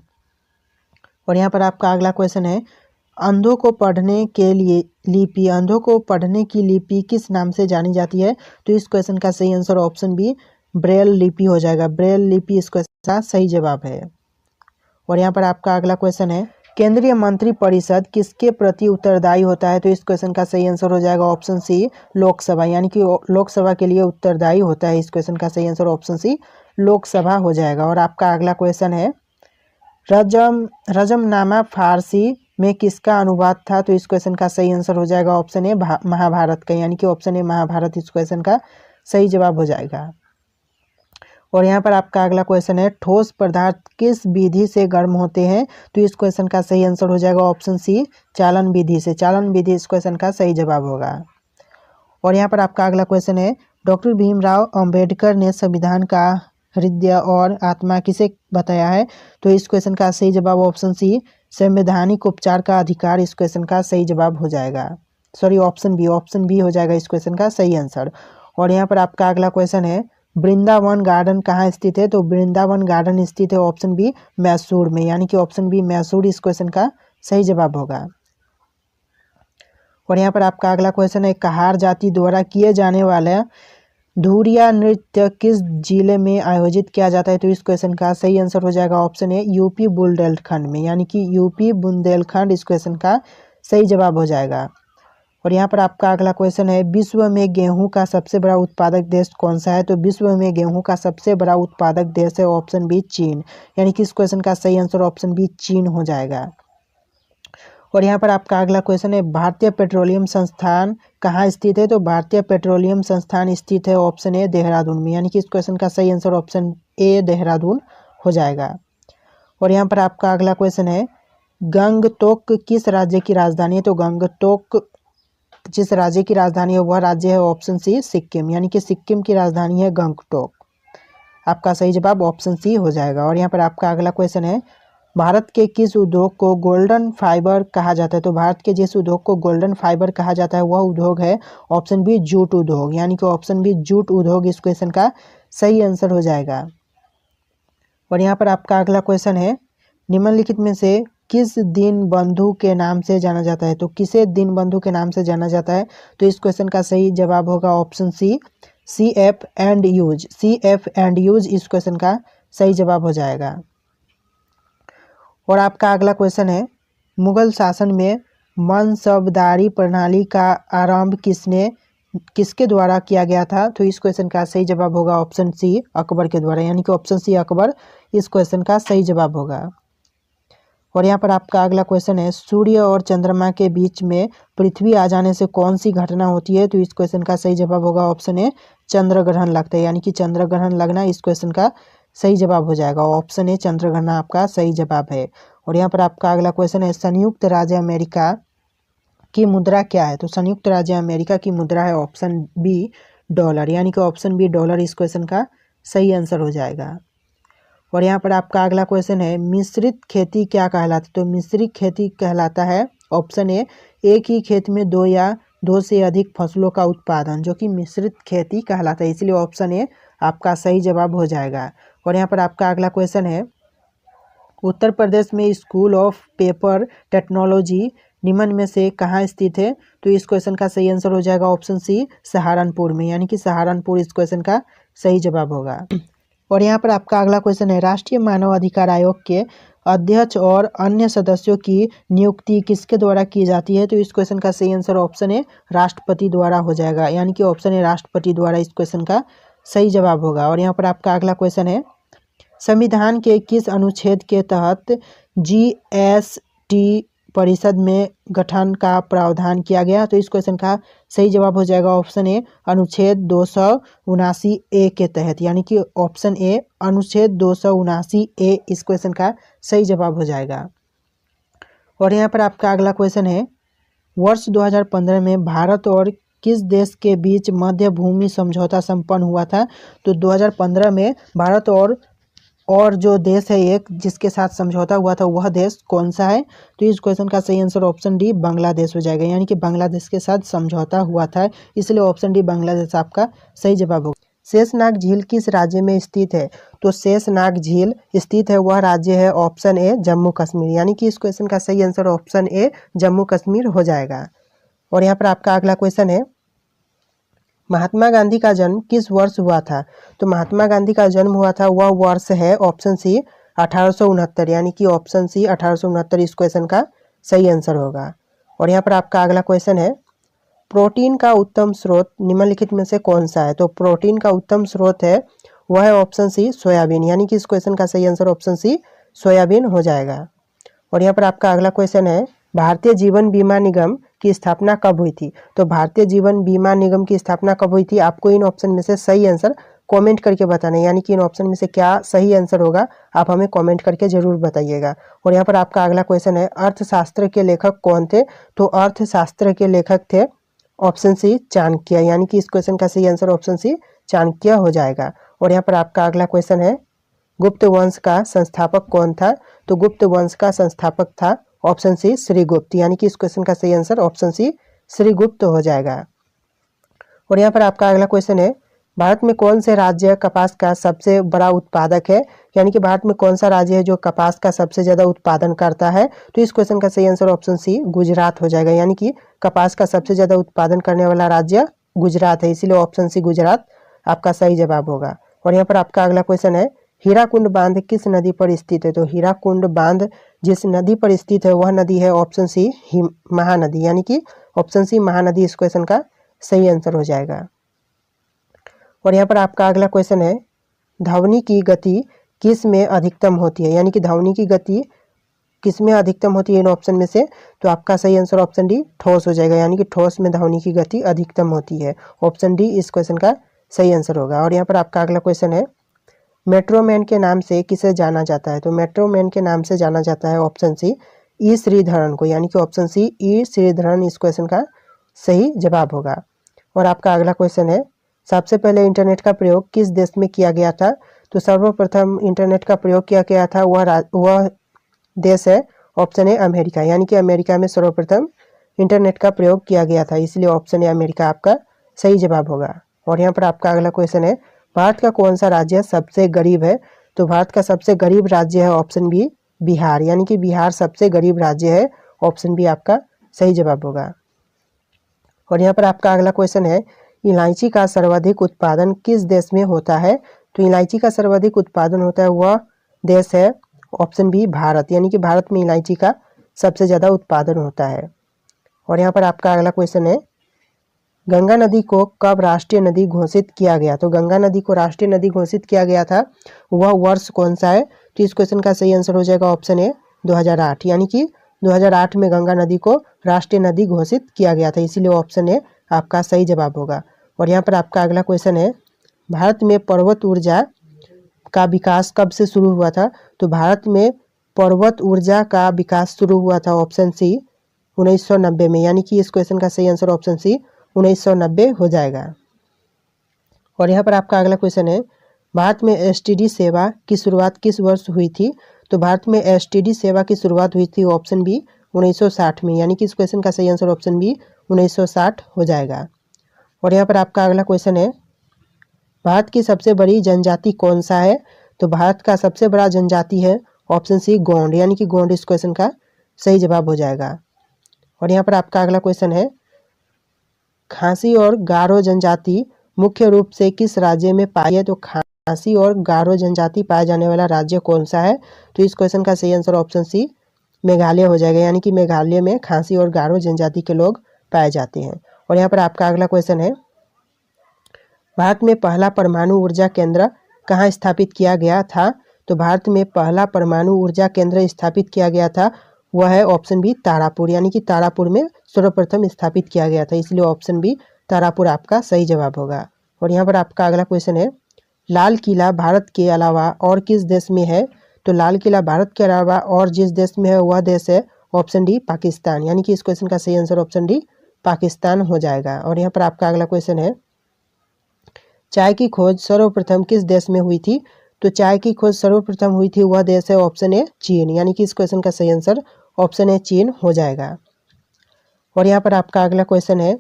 और यहाँ पर आपका अगला क्वेश्चन है, अंधों को पढ़ने के लिए लिपि अंधों को पढ़ने की लिपि किस नाम से जानी जाती है? तो इस क्वेश्चन का सही आंसर ऑप्शन बी ब्रेल लिपि हो जाएगा। ब्रेल लिपि इस क्वेश्चन का सही जवाब है। और यहाँ पर आपका अगला क्वेश्चन है, केंद्रीय मंत्री परिषद किसके प्रति उत्तरदायी होता है? तो इस क्वेश्चन का सही आंसर हो जाएगा ऑप्शन सी लोकसभा। यानी कि लोकसभा के लिए उत्तरदायी होता है। इस क्वेश्चन का सही आंसर ऑप्शन सी लोकसभा हो जाएगा। और आपका अगला क्वेश्चन है, रजमनामा फारसी में किसका अनुवाद था? तो इस क्वेश्चन का सही आंसर हो जाएगा ऑप्शन ए महाभारत का। यानी कि ऑप्शन ए महाभारत इस क्वेश्चन का सही जवाब हो जाएगा। और यहाँ पर आपका अगला क्वेश्चन है, ठोस पदार्थ किस विधि से गर्म होते हैं? तो इस क्वेश्चन का सही आंसर हो जाएगा ऑप्शन सी चालन विधि से। चालन विधि इस क्वेश्चन का सही जवाब होगा। और यहाँ पर आपका अगला क्वेश्चन है, डॉक्टर भीमराव अंबेडकर ने संविधान का हृदय और आत्मा किसे बताया है? तो इस क्वेश्चन का सही जवाब ऑप्शन सी, संवैधानिक उपचार का अधिकार इस क्वेश्चन का सही जवाब हो जाएगा। सॉरी, ऑप्शन बी हो जाएगा इस क्वेश्चन का सही आंसर। और यहाँ पर आपका अगला क्वेश्चन है, वृंदावन गार्डन कहाँ स्थित है? तो वृंदावन गार्डन स्थित है ऑप्शन बी, मैसूर में, यानी कि ऑप्शन बी मैसूर इस क्वेश्चन का सही जवाब होगा। और यहाँ पर आपका अगला क्वेश्चन है, कहार जाति द्वारा किए जाने वाला धुरिया नृत्य किस जिले में आयोजित किया जाता है? तो इस क्वेश्चन का सही आंसर हो जाएगा ऑप्शन ए, यूपी बुंदेलखंड में, यानी कि यूपी बुंदेलखंड इस क्वेश्चन का सही जवाब हो जाएगा। और यहाँ पर आपका अगला क्वेश्चन है, विश्व में गेहूं का सबसे बड़ा उत्पादक देश कौन सा है? तो विश्व में गेहूं का सबसे बड़ा उत्पादक देश है ऑप्शन बी, चीन, यानी कि इस क्वेश्चन का सही आंसर ऑप्शन बी, चीन हो जाएगा। और यहाँ पर आपका अगला क्वेश्चन है, भारतीय पेट्रोलियम संस्थान कहाँ स्थित है? तो भारतीय पेट्रोलियम संस्थान स्थित है ऑप्शन ए, देहरादून में, यानी कि इस क्वेश्चन का सही आंसर ऑप्शन ए, देहरादून हो जाएगा। और यहाँ पर आपका अगला क्वेश्चन है, गंगटोक किस राज्य की राजधानी है? तो गंगटोक जिस राज्य की राजधानी है वह राज्य है ऑप्शन सी, सिक्किम, यानी कि सिक्किम की राजधानी है गंगटोक। आपका सही जवाब ऑप्शन सी हो जाएगा। और यहाँ पर आपका अगला क्वेश्चन है, भारत के किस उद्योग को गोल्डन फाइबर कहा जाता है? तो भारत के जिस उद्योग को गोल्डन फाइबर कहा जाता है वह उद्योग है ऑप्शन बी, जूट उद्योग, यानी कि ऑप्शन बी, जूट उद्योग इस क्वेश्चन का सही आंसर हो जाएगा। और यहाँ पर आपका अगला क्वेश्चन है, निम्नलिखित में से किस दीन बंधु के नाम से जाना जाता है? तो किसे दीन बंधु के नाम से जाना जाता है? तो इस क्वेश्चन का सही जवाब होगा option C, CF Andrews इस क्वेश्चन का सही जवाब हो जाएगा। और आपका अगला क्वेश्चन है, मुगल शासन में मनसबदारी प्रणाली का आरंभ किसके द्वारा किया गया था? तो इस क्वेश्चन का सही जवाब होगा ऑप्शन सी, अकबर के द्वारा, यानी कि ऑप्शन सी, अकबर इस क्वेश्चन का सही जवाब होगा। और यहाँ पर आपका अगला क्वेश्चन है, सूर्य और चंद्रमा के बीच में पृथ्वी आ जाने से कौन सी घटना होती है? तो इस क्वेश्चन का सही जवाब होगा ऑप्शन ए, चंद्र ग्रहण लगता है, यानी कि चंद्र ग्रहण लगना इस क्वेश्चन का सही जवाब हो जाएगा। ऑप्शन ए, चंद्र ग्रहण आपका सही जवाब है। और यहाँ पर आपका अगला क्वेश्चन है, संयुक्त राज्य अमेरिका की मुद्रा क्या है? तो संयुक्त राज्य अमेरिका की मुद्रा है ऑप्शन बी, डॉलर, यानी कि ऑप्शन बी, डॉलर इस क्वेश्चन का सही आंसर हो जाएगा। और यहाँ पर आपका अगला क्वेश्चन है, मिश्रित खेती क्या कहलाता है? तो मिश्रित खेती कहलाता है ऑप्शन ए, एक ही खेत में दो या दो से अधिक फसलों का उत्पादन, जो कि मिश्रित खेती कहलाता है, इसलिए ऑप्शन ए आपका सही जवाब हो जाएगा। और यहाँ पर आपका अगला क्वेश्चन है, उत्तर प्रदेश में स्कूल ऑफ पेपर टेक्नोलॉजी निम्न में से कहाँ स्थित है? तो इस क्वेश्चन का सही आंसर हो जाएगा ऑप्शन सी, सहारनपुर में, यानी कि सहारनपुर इस क्वेश्चन का सही जवाब होगा। और यहाँ पर आपका अगला क्वेश्चन है, राष्ट्रीय मानव अधिकार आयोग के अध्यक्ष और अन्य सदस्यों की नियुक्ति किसके द्वारा की जाती है? तो इस क्वेश्चन का सही आंसर ऑप्शन ए, राष्ट्रपति द्वारा हो जाएगा, यानी कि ऑप्शन ए, राष्ट्रपति द्वारा इस क्वेश्चन का सही जवाब होगा। और यहाँ पर आपका अगला क्वेश्चन है, संविधान के किस अनुच्छेद के तहत GST परिषद में गठन का प्रावधान किया गया? तो इस क्वेश्चन का सही जवाब हो जाएगा ऑप्शन ए, अनुच्छेद 279A के तहत, यानी कि ऑप्शन ए, अनुच्छेद 279A इस क्वेश्चन का सही जवाब हो जाएगा। और यहाँ पर आपका अगला क्वेश्चन है, वर्ष 2015 में भारत और किस देश के बीच मध्य भूमि समझौता संपन्न हुआ था? तो 2015 में भारत और जो देश है एक जिसके साथ समझौता हुआ था वह देश कौन सा है? तो इस क्वेश्चन का सही आंसर ऑप्शन डी, बांग्लादेश हो जाएगा, यानी कि बांग्लादेश के साथ समझौता हुआ था, इसलिए ऑप्शन डी, बांग्लादेश आपका सही जवाब होगा। शेषनाग झील किस राज्य में स्थित है? तो शेषनाग झील स्थित है वह राज्य है ऑप्शन ए, जम्मू कश्मीर, यानी कि इस क्वेश्चन का सही आंसर ऑप्शन ए, जम्मू कश्मीर हो जाएगा। और यहाँ पर आपका अगला क्वेश्चन है, महात्मा गांधी का जन्म किस वर्ष हुआ था? तो महात्मा गांधी का जन्म हुआ था वह वर्ष है ऑप्शन सी, 1869, यानी कि ऑप्शन सी, 1869 इस क्वेश्चन का सही आंसर होगा। और यहाँ पर आपका अगला क्वेश्चन है, प्रोटीन का उत्तम स्रोत निम्नलिखित में से कौन सा है? तो प्रोटीन का उत्तम स्रोत है वह है ऑप्शन सी, सोयाबीन, यानी कि इस क्वेश्चन का सही आंसर ऑप्शन सी, सोयाबीन हो जाएगा। और यहाँ पर आपका अगला क्वेश्चन है, भारतीय जीवन बीमा निगम की स्थापना कब हुई थी? तो भारतीय जीवन बीमा निगम की स्थापना कब हुई थी? आपको इन ऑप्शन में से सही आंसर कमेंट करके बताना है, यानी कि इन ऑप्शन में से क्या सही आंसर होगा आप हमें कमेंट करके जरूर बताइएगा। और यहाँ पर आपका अगला क्वेश्चन है, अर्थशास्त्र के लेखक कौन थे? तो अर्थशास्त्र के लेखक थे ऑप्शन सी, चाणक्य, यानी कि इस क्वेश्चन का सही आंसर ऑप्शन सी, चाणक्य हो जाएगा। और यहाँ पर आपका अगला क्वेश्चन है, गुप्त वंश का संस्थापक कौन था? तो गुप्त वंश का संस्थापक था ऑप्शन सी श्रीगुप्त, यानी कि इस क्वेश्चन का सही आंसर ऑप्शन सी श्रीगुप्त हो जाएगा। और यहाँ पर आपका अगला क्वेश्चन है, भारत में कौन से राज्य कपास का सबसे बड़ा उत्पादक है? यानी कि भारत में कौन सा राज्य है जो कपास का सबसे ज्यादा उत्पादन करता है? तो इस क्वेश्चन का सही आंसर ऑप्शन सी गुजरात हो जाएगा, यानी कि कपास का सबसे ज्यादा उत्पादन करने वाला राज्य गुजरात है, इसीलिए ऑप्शन सी गुजरात आपका सही जवाब होगा। और यहाँ पर आपका अगला क्वेश्चन है, हीराकुंड बांध किस नदी पर स्थित है? तो हीराकुंड बांध जिस नदी पर स्थित है वह नदी है ऑप्शन सी महानदी, यानी कि ऑप्शन सी महानदी इस क्वेश्चन का सही आंसर हो जाएगा। और यहाँ पर आपका अगला क्वेश्चन है, ध्वनि की गति किस में अधिकतम होती है? यानी कि ध्वनि की गति किस में अधिकतम होती है इन ऑप्शन में से? तो आपका सही आंसर ऑप्शन डी ठोस हो जाएगा, यानी कि ठोस में ध्वनि की गति अधिकतम होती है। ऑप्शन डी इस क्वेश्चन का सही आंसर होगा। और यहाँ पर आपका अगला क्वेश्चन है, मेट्रो मैन के नाम से किसे जाना जाता है? तो मेट्रो मैन के नाम से जाना जाता है ऑप्शन सी ई श्रीधरन को, यानी कि ऑप्शन सी ई श्रीधरन इस क्वेश्चन का सही जवाब होगा। और आपका अगला क्वेश्चन है, सबसे पहले इंटरनेट का प्रयोग किस देश में किया गया था? तो सर्वप्रथम इंटरनेट का प्रयोग किया गया था वह देश है ऑप्शन ए अमेरिका, यानी कि अमेरिका में सर्वप्रथम इंटरनेट का प्रयोग किया गया था, इसलिए ऑप्शन ए अमेरिका आपका सही जवाब होगा। और यहाँ पर आपका अगला क्वेश्चन है, भारत का कौन सा राज्य सबसे गरीब है? तो भारत का सबसे गरीब राज्य है ऑप्शन बी बिहार, यानी कि बिहार सबसे गरीब राज्य है, ऑप्शन बी आपका सही जवाब होगा। और यहाँ पर आपका अगला क्वेश्चन है, इलायची का सर्वाधिक उत्पादन किस देश में होता है? तो इलायची का सर्वाधिक उत्पादन होता है वह देश है ऑप्शन बी भारत, यानी कि भारत में इलायची का सबसे ज़्यादा उत्पादन होता है। और यहाँ पर आपका अगला क्वेश्चन है, गंगा नदी को कब राष्ट्रीय नदी घोषित किया गया? तो गंगा नदी को राष्ट्रीय नदी घोषित किया गया था वह वर्ष कौन सा है? तो इस क्वेश्चन का सही आंसर हो जाएगा ऑप्शन ए 2008, यानी कि 2008 में गंगा नदी को राष्ट्रीय नदी घोषित किया गया था, इसीलिए ऑप्शन ए आपका सही जवाब होगा। और यहाँ पर आपका अगला क्वेश्चन है, भारत में पर्वत ऊर्जा का विकास कब से शुरू हुआ था? तो भारत में पर्वत ऊर्जा का विकास शुरू हुआ था ऑप्शन सी 1990 में, यानी कि इस क्वेश्चन का सही आंसर ऑप्शन सी 1990 हो जाएगा। और यहाँ पर आपका अगला क्वेश्चन है, भारत में एसटीडी सेवा की शुरुआत किस वर्ष हुई थी? तो भारत में एसटीडी सेवा की शुरुआत हुई थी ऑप्शन बी 1960 में, यानी कि इस क्वेश्चन का सही आंसर ऑप्शन बी 1960 हो जाएगा। और यहाँ पर आपका अगला क्वेश्चन है, भारत की सबसे बड़ी जनजाति कौन सा है? तो भारत का सबसे बड़ा जनजाति है ऑप्शन सी गोंड, यानी कि गोंड इस क्वेश्चन का सही जवाब हो जाएगा। और यहाँ पर आपका अगला क्वेश्चन है, खासी और गारो जनजाति मुख्य रूप से किस राज्य में पाई है? तो खासी और गारो जनजाति पाए जाने वाला राज्य कौन सा है? तो इस क्वेश्चन का सही आंसर ऑप्शन सी मेघालय हो जाएगा, यानी कि मेघालय में खासी और गारो जनजाति के लोग पाए जाते हैं। और यहाँ पर आपका अगला क्वेश्चन है, भारत में पहला परमाणु ऊर्जा केंद्र कहाँ स्थापित किया गया था? तो भारत में पहला परमाणु ऊर्जा केंद्र स्थापित किया गया था वह है ऑप्शन बी तारापुर, यानी कि तारापुर में सर्वप्रथम स्थापित किया गया था, इसलिए ऑप्शन बी तारापुर आपका सही जवाब होगा। और यहाँ पर आपका अगला क्वेश्चन है, लाल किला भारत के अलावा और किस देश में है? तो लाल किला भारत के अलावा और जिस देश में है वह देश है ऑप्शन डी पाकिस्तान, यानी कि इस क्वेश्चन का सही आंसर ऑप्शन डी पाकिस्तान हो जाएगा। और यहाँ पर आपका अगला क्वेश्चन है, चाय की खोज सर्वप्रथम किस देश में हुई थी? तो चाय की खोज सर्वप्रथम हुई थी वह देश है ऑप्शन ए चीन, यानी कि इस क्वेश्चन का सही आंसर ऑप्शन ए चीन हो जाएगा। और यहाँ पर आपका अगला क्वेश्चन है,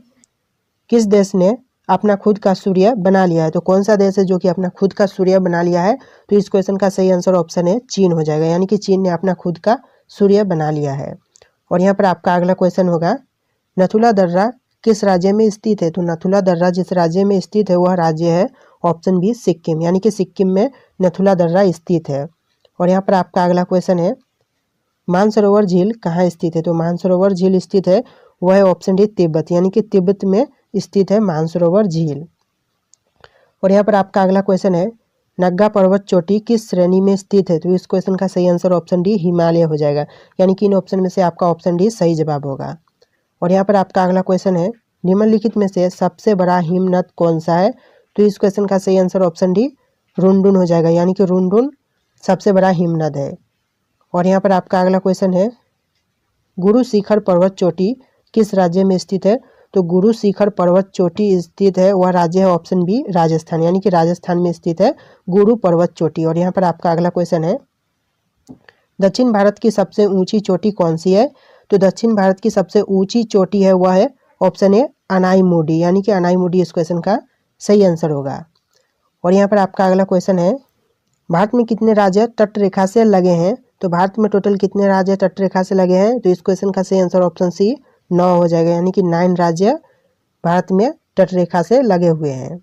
किस देश ने अपना खुद का सूर्य बना लिया है? तो कौन सा देश है जो कि अपना खुद का सूर्य बना लिया है? तो इस क्वेश्चन का सही आंसर ऑप्शन ए चीन हो जाएगा, यानी कि चीन ने अपना खुद का सूर्य बना लिया है। और यहाँ पर आपका अगला क्वेश्चन होगा, नथुला दर्रा किस राज्य में स्थित है? तो नथुला दर्रा जिस राज्य में स्थित है वह राज्य है ऑप्शन बी सिक्किम, यानी कि सिक्किम में नथुला दर्रा स्थित है। और यहाँ पर आपका अगला क्वेश्चन है, मानसरोवर झील कहाँ स्थित है? तो मानसरोवर झील स्थित है वह है ऑप्शन डी तिब्बत, यानी कि तिब्बत में स्थित है मानसरोवर झील। और यहाँ पर आपका अगला क्वेश्चन है, नग्गा पर्वत चोटी किस श्रेणी में स्थित है? तो इस क्वेश्चन का सही आंसर ऑप्शन डी हिमालय हो जाएगा, यानी कि इन ऑप्शन में से आपका ऑप्शन डी सही जवाब होगा। और यहाँ पर आपका अगला क्वेश्चन है, निम्नलिखित में से सबसे बड़ा हिमनद कौन सा है? तो इस क्वेश्चन का सही आंसर ऑप्शन डी रुनडुन हो जाएगा, यानी कि रुनडुन सबसे बड़ा हिमनद है। और यहाँ पर आपका अगला क्वेश्चन है, गुरु शिखर पर्वत चोटी किस राज्य में स्थित है? तो गुरु शिखर पर्वत चोटी स्थित है वह राज्य है ऑप्शन बी राजस्थान, यानी कि राजस्थान में स्थित है गुरु पर्वत चोटी। और यहाँ पर आपका अगला क्वेश्चन है, दक्षिण भारत की सबसे ऊंची चोटी कौन सी है? तो दक्षिण भारत की सबसे ऊंची चोटी है वह है ऑप्शन ए अनाईमुडी, यानी कि अनाईमुडी इस क्वेश्चन का सही आंसर होगा। और यहाँ पर आपका अगला क्वेश्चन है, भारत में कितने राज्य तट रेखा से लगे हैं? तो भारत में टोटल कितने राज्य तट रेखा से लगे हैं? तो इस क्वेश्चन का सही आंसर ऑप्शन सी 9 हो जाएगा, यानी कि 9 राज्य भारत में तट रेखा से लगे हुए हैं।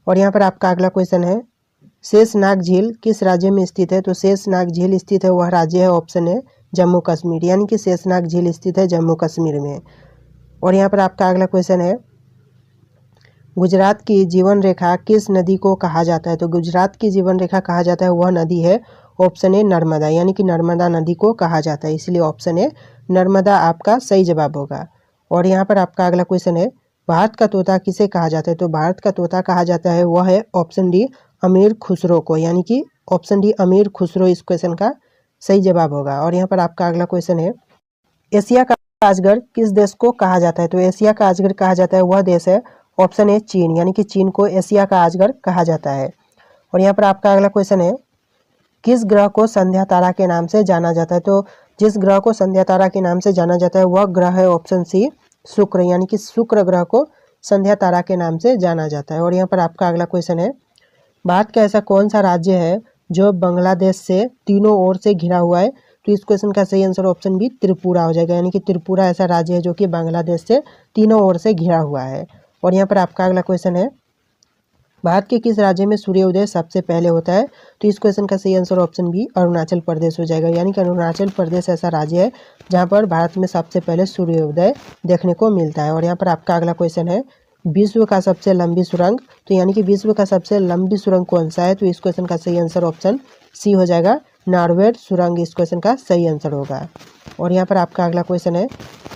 और यहाँ पर आपका अगला क्वेश्चन है, शेषनाग झील किस राज्य में स्थित है? तो शेषनाग झील स्थित है वह राज्य है ऑप्शन है जम्मू कश्मीर, यानी कि शेषनाग झील स्थित है जम्मू कश्मीर में। और यहाँ पर आपका अगला क्वेश्चन है, गुजरात की जीवन रेखा किस नदी को कहा जाता है? तो गुजरात की जीवन रेखा कहा जाता है वह नदी है ऑप्शन ए नर्मदा, यानी कि नर्मदा नदी को कहा जाता है, इसलिए ऑप्शन ए नर्मदा आपका सही जवाब होगा। और यहाँ पर आपका अगला क्वेश्चन है, भारत का तोता किसे कहा जाता है? तो भारत का तोता कहा जाता है वह है ऑप्शन डी अमीर खुसरो को, यानी कि ऑप्शन डी अमीर खुसरो इस क्वेश्चन का सही जवाब होगा। और यहाँ पर आपका अगला क्वेश्चन है, एशिया का अजगर किस देश को कहा जाता है? तो एशिया का अजगर कहा जाता है वह देश है ऑप्शन ए चीन, यानी कि चीन को एशिया का अजगर कहा जाता है। और यहाँ पर आपका अगला क्वेश्चन है, किस ग्रह को संध्या तारा के नाम से जाना जाता है? तो जिस ग्रह को संध्या तारा के नाम से जाना जाता है वह ग्रह है ऑप्शन सी शुक्र, यानी कि शुक्र ग्रह को संध्या तारा के नाम से जाना जाता है। और यहाँ पर आपका अगला क्वेश्चन है, भारत का ऐसा कौन सा राज्य है जो बांग्लादेश से तीनों ओर से घिरा हुआ है? तो इस क्वेश्चन का सही आंसर ऑप्शन बी त्रिपुरा हो जाएगा, यानी कि त्रिपुरा ऐसा राज्य है जो कि बांग्लादेश से तीनों ओर से घिरा हुआ है। और यहाँ पर आपका अगला क्वेश्चन है, भारत के किस राज्य में सूर्योदय सबसे पहले होता है? तो इस क्वेश्चन का सही answer option B Arunachal Pradesh हो जाएगा, यानी कि अरुणाचल प्रदेश ऐसा राज्य है जहाँ पर भारत में सबसे पहले सूर्योदय देखने को मिलता है। और यहाँ पर आपका अगला क्वेश्चन है, विश्व का सबसे लंबी सुरंग, तो यानी कि विश्व का सबसे लंबी सुरंग कौन सा है? तो इस क्वेश्चन का सही आंसर ऑप्शन सी हो जाएगा नॉर्वे सुरंग इस क्वेश्चन का सही आंसर होगा। और यहाँ पर आपका अगला क्वेश्चन है,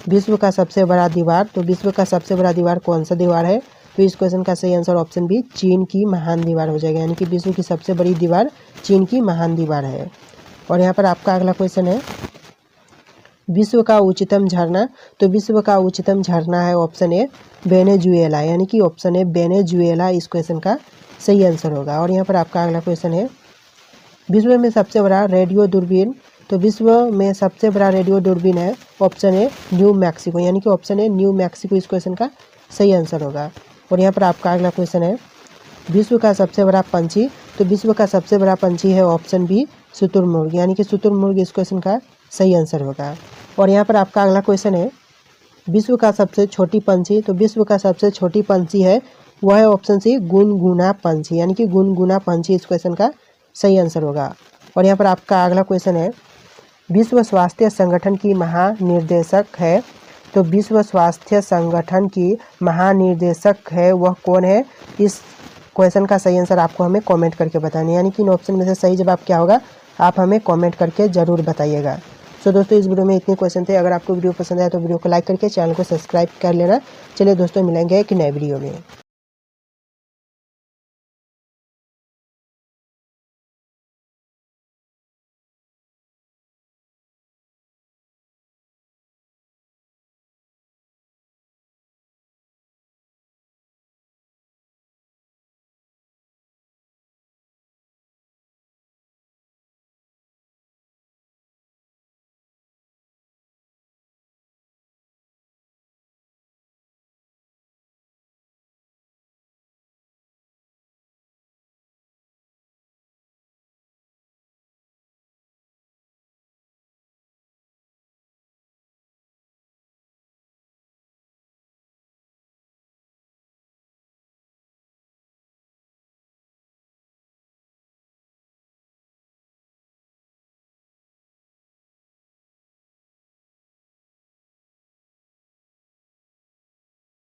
विश्व का सबसे बड़ा दीवार, तो विश्व का सबसे बड़ा दीवार कौन सा दीवार है? तो इस क्वेश्चन का सही आंसर ऑप्शन बी चीन की महान दीवार हो जाएगा, यानी कि विश्व की सबसे बड़ी दीवार चीन की महान दीवार है। और यहाँ पर आपका अगला क्वेश्चन है, विश्व का उच्चतम झरना, तो विश्व का उच्चतम झरना है ऑप्शन ए वेनेजुएला, यानी कि ऑप्शन ए वेनेजुएला इस क्वेश्चन का सही आंसर होगा। और यहाँ पर आपका अगला क्वेश्चन है, विश्व में सबसे बड़ा रेडियो दूरबीन, तो विश्व में सबसे बड़ा रेडियो दूरबीन है ऑप्शन ए न्यू मैक्सिको, यानी कि ऑप्शन ए न्यू मैक्सिको इस क्वेश्चन का सही आंसर होगा। और यहाँ पर आपका अगला क्वेश्चन है, विश्व का सबसे बड़ा पंछी, तो विश्व का सबसे बड़ा पंछी है ऑप्शन बी शुतुरमुर्ग, यानी कि शुतुरमुर्ग इस क्वेश्चन का सही आंसर होगा। और यहाँ पर आपका अगला क्वेश्चन है, विश्व का सबसे छोटी पंछी, तो विश्व का सबसे छोटी पंछी है वह है ऑप्शन सी गुनगुना पंछी, यानी कि गुनगुना पंछी इस क्वेश्चन का सही आंसर होगा। और यहाँ पर आपका अगला क्वेश्चन है, विश्व स्वास्थ्य संगठन की महानिर्देशक है, तो विश्व स्वास्थ्य संगठन की महानिर्देशक है वह कौन है? इस क्वेश्चन का सही आंसर आपको हमें कमेंट करके बताना है, यानी कि इन ऑप्शन में से सही जवाब क्या होगा आप हमें कमेंट करके ज़रूर बताइएगा। सो दोस्तों इस वीडियो में इतने क्वेश्चन थे, अगर आपको वीडियो पसंद आया तो वीडियो को लाइक करके चैनल को सब्सक्राइब कर लेना। चलिए दोस्तों मिलेंगे एक नए वीडियो में।